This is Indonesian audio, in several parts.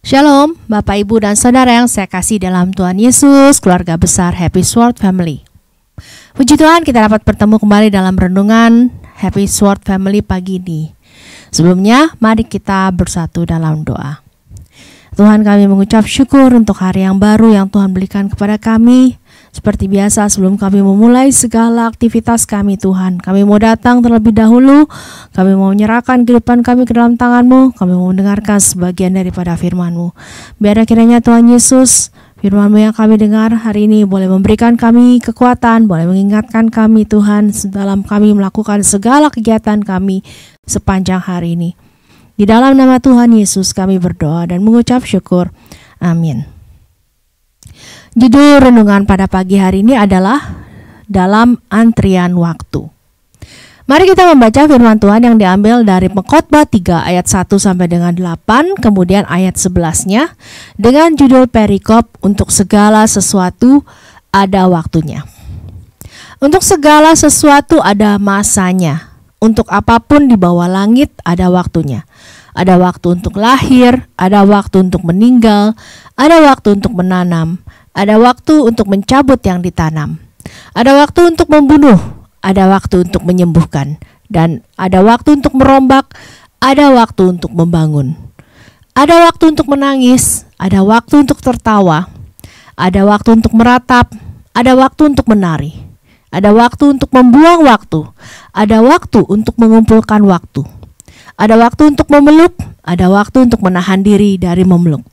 Shalom, Bapak, Ibu, dan Saudara yang saya kasih dalam Tuhan Yesus, keluarga besar Happy Sword Family. Puji Tuhan, kita dapat bertemu kembali dalam renungan Happy Sword Family pagi ini. Sebelumnya, mari kita bersatu dalam doa. Tuhan, kami mengucap syukur untuk hari yang baru yang Tuhan berikan kepada kami. Seperti biasa, sebelum kami memulai segala aktivitas kami, Tuhan, kami mau datang terlebih dahulu. Kami mau menyerahkan kehidupan kami ke dalam tangan-Mu. Kami mau mendengarkan sebagian daripada firman-Mu. Biar kiranya Tuhan Yesus, firman-Mu yang kami dengar hari ini boleh memberikan kami kekuatan, boleh mengingatkan kami, Tuhan, dalam kami melakukan segala kegiatan kami sepanjang hari ini. Di dalam nama Tuhan Yesus kami berdoa dan mengucap syukur. Amin. Judul renungan pada pagi hari ini adalah dalam antrian waktu. Mari kita membaca firman Tuhan yang diambil dari Pengkhotbah 3 ayat 1 sampai dengan 8, kemudian ayat 11-nya dengan judul perikop untuk segala sesuatu ada waktunya. Untuk segala sesuatu ada masanya. Untuk apapun di bawah langit ada waktunya. Ada waktu untuk lahir, ada waktu untuk meninggal, ada waktu untuk menanam, ada waktu untuk mencabut yang ditanam, ada waktu untuk membunuh, ada waktu untuk menyembuhkan, dan ada waktu untuk merombak, ada waktu untuk membangun. Ada waktu untuk menangis, ada waktu untuk tertawa, ada waktu untuk meratap, ada waktu untuk menari, ada waktu untuk membuang waktu, ada waktu untuk mengumpulkan waktu. Ada waktu untuk memeluk, ada waktu untuk menahan diri dari memeluk.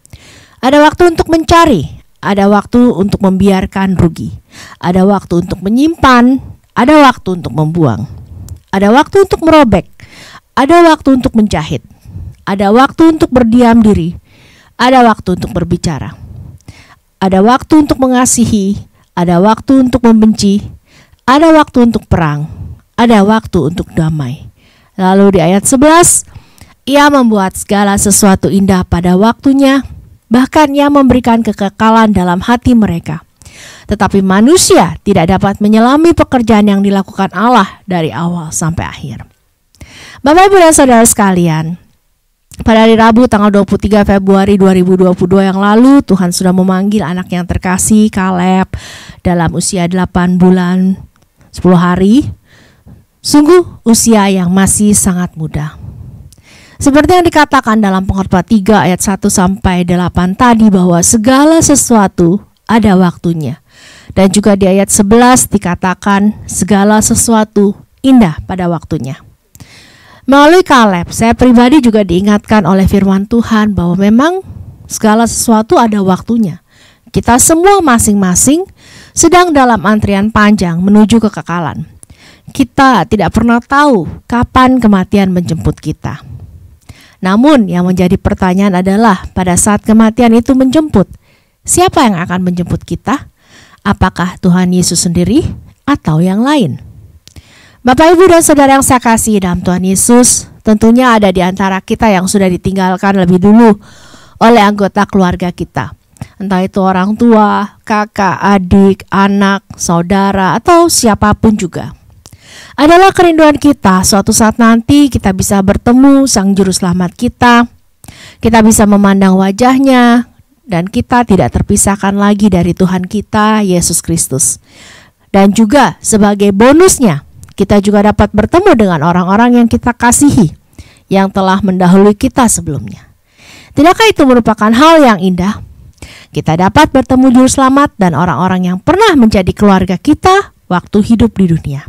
Ada waktu untuk mencari, ada waktu untuk membiarkan rugi. Ada waktu untuk menyimpan, ada waktu untuk membuang. Ada waktu untuk merobek, ada waktu untuk menjahit. Ada waktu untuk berdiam diri, ada waktu untuk berbicara. Ada waktu untuk mengasihi, ada waktu untuk membenci. Ada waktu untuk perang, ada waktu untuk damai. Lalu di ayat 11, Ia membuat segala sesuatu indah pada waktunya, bahkan Ia memberikan kekekalan dalam hati mereka. Tetapi manusia tidak dapat menyelami pekerjaan yang dilakukan Allah dari awal sampai akhir. Bapak, Ibu, dan Saudara sekalian, pada hari Rabu tanggal 23 Februari 2022 yang lalu, Tuhan sudah memanggil anak yang terkasih, Kaleb, dalam usia 8 bulan 10 hari. Sungguh usia yang masih sangat muda. Seperti yang dikatakan dalam Pengkhotbah 3 ayat 1 sampai 8 tadi, bahwa segala sesuatu ada waktunya. Dan juga di ayat 11 dikatakan segala sesuatu indah pada waktunya. Melalui Kaleb, saya pribadi juga diingatkan oleh firman Tuhan bahwa memang segala sesuatu ada waktunya. Kita semua masing-masing sedang dalam antrian panjang menuju kekekalan. Kita tidak pernah tahu kapan kematian menjemput kita. Namun yang menjadi pertanyaan adalah pada saat kematian itu menjemput, siapa yang akan menjemput kita? Apakah Tuhan Yesus sendiri atau yang lain? Bapak, Ibu, dan Saudara yang saya kasih dalam Tuhan Yesus, tentunya ada di antara kita yang sudah ditinggalkan lebih dulu oleh anggota keluarga kita. Entah itu orang tua, kakak, adik, anak, saudara, atau siapapun juga. Adalah kerinduan kita suatu saat nanti kita bisa bertemu Sang Juru Selamat kita. Kita bisa memandang wajahnya dan kita tidak terpisahkan lagi dari Tuhan kita, Yesus Kristus. Dan juga sebagai bonusnya, kita juga dapat bertemu dengan orang-orang yang kita kasihi, yang telah mendahului kita sebelumnya. Tidakkah itu merupakan hal yang indah? Kita dapat bertemu Juru Selamat dan orang-orang yang pernah menjadi keluarga kita waktu hidup di dunia.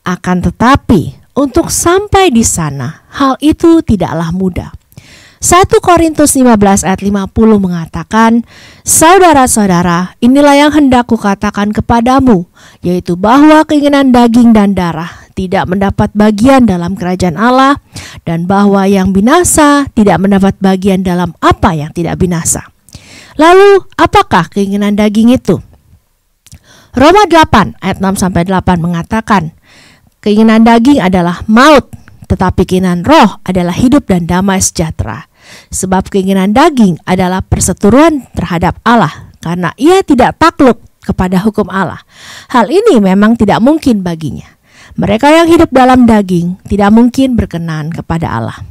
Akan tetapi, untuk sampai di sana, hal itu tidaklah mudah. 1 Korintus 15 ayat 50 mengatakan, Saudara-saudara, inilah yang hendak kukatakan kepadamu, yaitu bahwa keinginan daging dan darah tidak mendapat bagian dalam kerajaan Allah, dan bahwa yang binasa tidak mendapat bagian dalam apa yang tidak binasa. Lalu, apakah keinginan daging itu? Roma 8 ayat 6-8 mengatakan, keinginan daging adalah maut, tetapi keinginan roh adalah hidup dan damai sejahtera. Sebab keinginan daging adalah perseteruan terhadap Allah, karena ia tidak takluk kepada hukum Allah. Hal ini memang tidak mungkin baginya. Mereka yang hidup dalam daging tidak mungkin berkenan kepada Allah.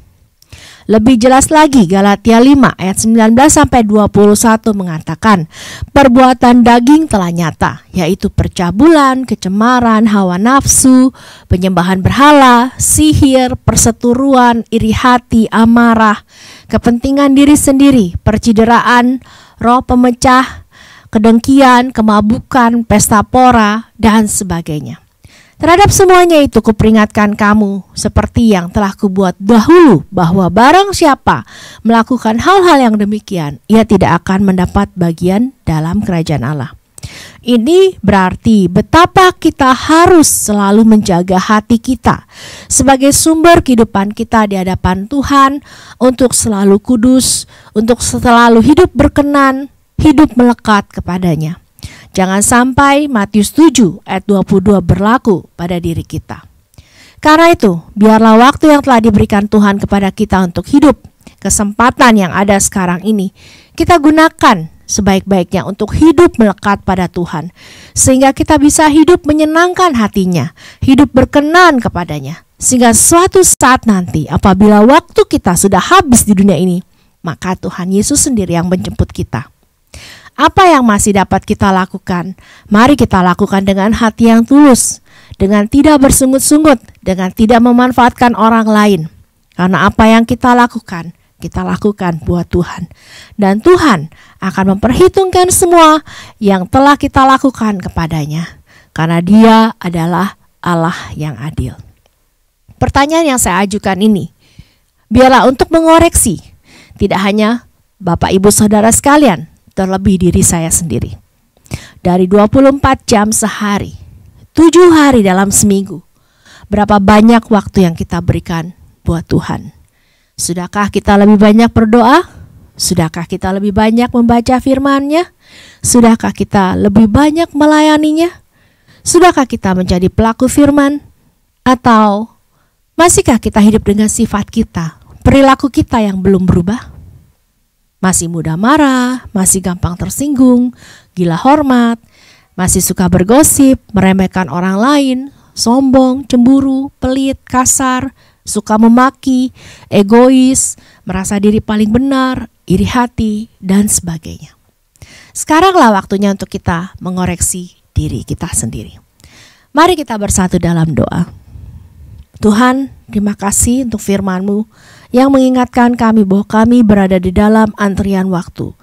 Lebih jelas lagi, Galatia 5 ayat 19 sampai 21 mengatakan, perbuatan daging telah nyata, yaitu percabulan, kecemaran, hawa nafsu, penyembahan berhala, sihir, perseteruan, iri hati, amarah, kepentingan diri sendiri, percideraan, roh pemecah, kedengkian, kemabukan, pesta pora, dan sebagainya. Terhadap semuanya itu kuperingatkan kamu seperti yang telah kubuat dahulu, bahwa barang siapa melakukan hal-hal yang demikian, ia tidak akan mendapat bagian dalam kerajaan Allah. Ini berarti betapa kita harus selalu menjaga hati kita sebagai sumber kehidupan kita di hadapan Tuhan, untuk selalu kudus, untuk selalu hidup berkenan, hidup melekat kepadanya. Jangan sampai Matius 7 ayat 22 berlaku pada diri kita. Karena itu, biarlah waktu yang telah diberikan Tuhan kepada kita untuk hidup, kesempatan yang ada sekarang ini, kita gunakan sebaik-baiknya untuk hidup melekat pada Tuhan, sehingga kita bisa hidup menyenangkan hatinya, hidup berkenan kepadanya, sehingga suatu saat nanti apabila waktu kita sudah habis di dunia ini, maka Tuhan Yesus sendiri yang menjemput kita. Apa yang masih dapat kita lakukan? Mari kita lakukan dengan hati yang tulus, dengan tidak bersungut-sungut, dengan tidak memanfaatkan orang lain. Karena apa yang kita lakukan buat Tuhan. Dan Tuhan akan memperhitungkan semua yang telah kita lakukan kepadanya. Karena Dia adalah Allah yang adil. Pertanyaan yang saya ajukan ini, biarlah untuk mengoreksi, tidak hanya Bapak Ibu Saudara sekalian, terlebih diri saya sendiri. Dari 24 jam sehari, 7 hari dalam seminggu, berapa banyak waktu yang kita berikan buat Tuhan? Sudahkah kita lebih banyak berdoa? Sudahkah kita lebih banyak membaca firman-Nya? Sudahkah kita lebih banyak melayaninya? Sudahkah kita menjadi pelaku firman? Atau masihkah kita hidup dengan sifat kita, perilaku kita yang belum berubah? Masih mudah marah, masih gampang tersinggung, gila hormat, masih suka bergosip, meremehkan orang lain, sombong, cemburu, pelit, kasar, suka memaki, egois, merasa diri paling benar, iri hati, dan sebagainya. Sekaranglah waktunya untuk kita mengoreksi diri kita sendiri. Mari kita bersatu dalam doa. Tuhan, terima kasih untuk firman-Mu yang mengingatkan kami bahwa kami berada di dalam antrian waktu.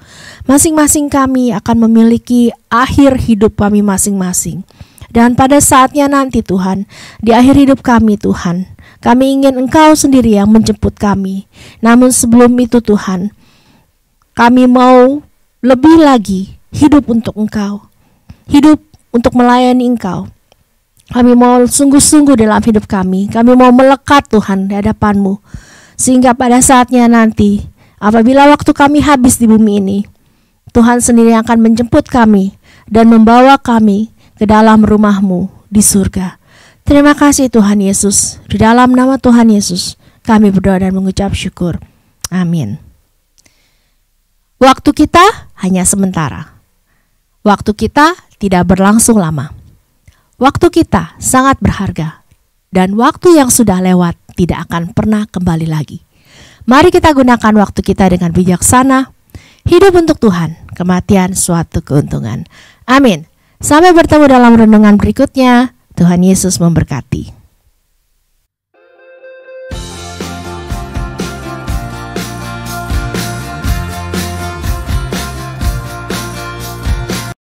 Masing-masing kami akan memiliki akhir hidup kami masing-masing. Dan pada saatnya nanti Tuhan, di akhir hidup kami Tuhan, kami ingin Engkau sendiri yang menjemput kami. Namun sebelum itu Tuhan, kami mau lebih lagi hidup untuk Engkau, hidup untuk melayani Engkau. Kami mau sungguh-sungguh dalam hidup kami. Kami mau melekat Tuhan di hadapan-Mu. Sehingga pada saatnya nanti, apabila waktu kami habis di bumi ini, Tuhan sendiri akan menjemput kami dan membawa kami ke dalam rumah-Mu di surga. Terima kasih Tuhan Yesus. Di dalam nama Tuhan Yesus, kami berdoa dan mengucap syukur. Amin. Waktu kita hanya sementara. Waktu kita tidak berlangsung lama. Waktu kita sangat berharga. Dan waktu yang sudah lewat tidak akan pernah kembali lagi. Mari kita gunakan waktu kita dengan bijaksana. Hidup untuk Tuhan, kematian suatu keuntungan. Amin. Sampai bertemu dalam renungan berikutnya. Tuhan Yesus memberkati.